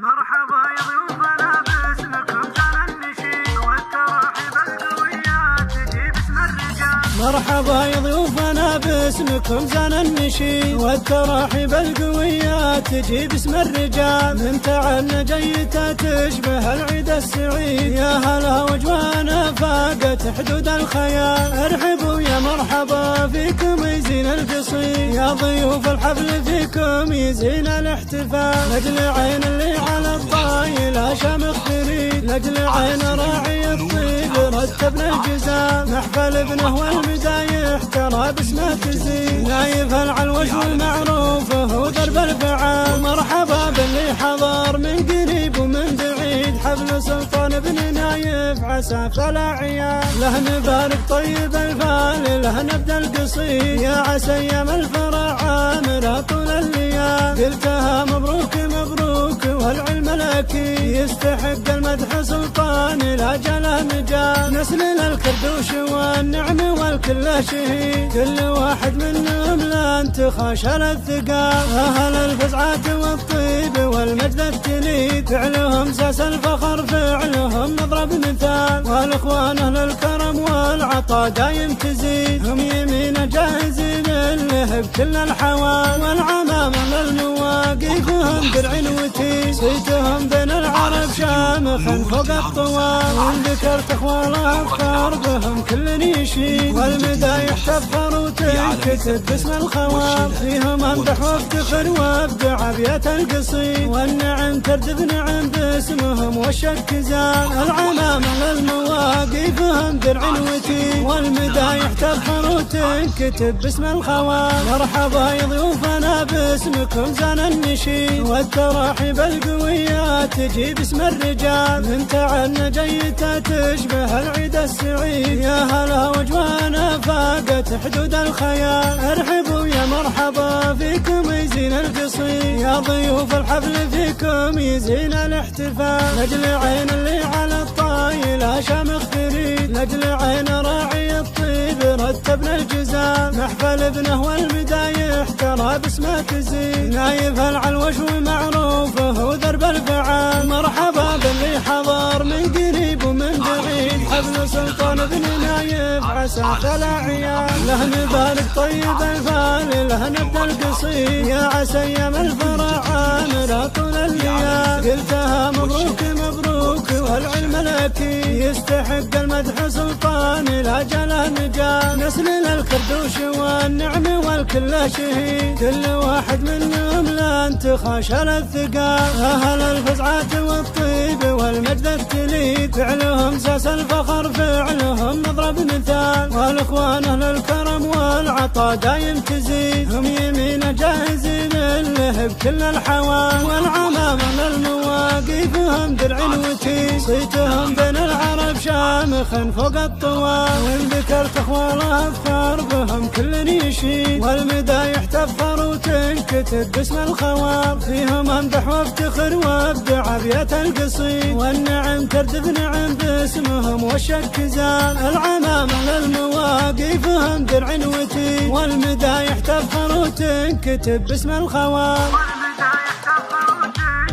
مرحبا يا ضيوفنا باسمكم جانا النشيد والتراحيب القوية تجي باسم الرجال. مرحبا يا ضيوفنا باسمكم زان النشيد والتراحيب القوية تجي باسم الرجال. من تعبنا جيته تشبه العيد السعيد، يا هلا وجوانا فاقت حدود الخيال. ارحبوا يا مرحبا فيكم يزين القصيد، يا ضيوف الحفل فيكم يزين الاحتفال. لاجل عين اللي على الطايلة شامخ تريد، لاجل عين راعي الطيب رتبنا الجزال. محفل ابنه والمدايح ترى باسمه تزيد، نايف العلوش والمعروف هو درب الفعال. مرحبا باللي حضر من قريب ومن بعيد، حفل سلطان بن نايف عسى فلا عيال. له نبارك طيب الفال له نبدا القصيد، يا عسى ايام الفرح عامره طول الليال. قلتها مبروك مبروك والعلم الاكيد، يستحق المدح سلطان لا جله مجال. نسل الكردوش والنعم والكل شهيد، كل واحد منهم لن تخاشل الثقال. اهل الفزعات والطيب والمجد التليد، فعلهم ساس الفخر فعلهم نضرب مثال. والاخوان اهل الكرم والعطاء دايم تزيد، هم يمين جاهزين اللهب كل الحوال. والعمام للمواقفهم درع وتيد، صيتهم بين العرب شامخا فوق الطوال. وان ذكرت اخوالها افخار بهم كل يشيد، والمدايح تفخر وتنكتب باسم الخوال. فيهم امدح وافتخر وابدع ابيات القصيد، والنعم تردف نعم باسمهم والشك زال. العمام للمواقفهم درع وتيد، والمدايح تفخر وتنكتب باسم الخوال. مرحبا يا ضيوفنا باسمكم زان النشيد والتراحيب القوية تجي باسم الرجال. من تعبنا جيته تشبه العيد السعيد، يا هلا وجوانا فاقت حدود الخيال. ارحبوا يا مرحبا فيكم يزين القصيد، يا ضيوف الحفل فيكم يزين الاحتفال. لاجل عين اللي على الطايلة شامخ تريد، لاجل عين راعي الطيب رتبنا الجزال. محفل ابنه والمدايح ترى باسمه تزيد، نايف العلوش ومعروف هو درب الفعال. مرحبا باللي حضر من قريب ومن بعيد، حفل سلطان بن نايف عسى فلا عيال. له نبارك طيب الفال له نبدا القصيد، يا عسى ايام الفرح عامره طول الليال. قلتها مبروك مبروك والعلم الاكيد، يستحق المدح سلطان لا جله مجال. نسل الكردوش والنعم والكل شهيد، كل واحد منهم لن تخاشل الثقال. اهل الفزعات والطيب والمجد التليد، فعلهم ساس الفخر فعلهم نضرب مثال. والاخوان اهل الكرم والعطاء دايم تزيد، هم يمين جاهزين اللهب كل الحوال. والعمام للمواقفهم درع وتيد، صيتهم بين العرب شامخا فوق الطوال. وان ذكرت اخوالها افخار بهم كل يشيد، والمدايح تفخر وتنكتب باسم الخوال. فيهم امدح وافتخر وابدع ابيات القصيد، والنعم تردف نعم باسمهم والشك زال. العمام للمواقفهم درع وتيد، والمدايح تفخر وتنكتب باسم الخوال. والمدايح تفخر وتنكتب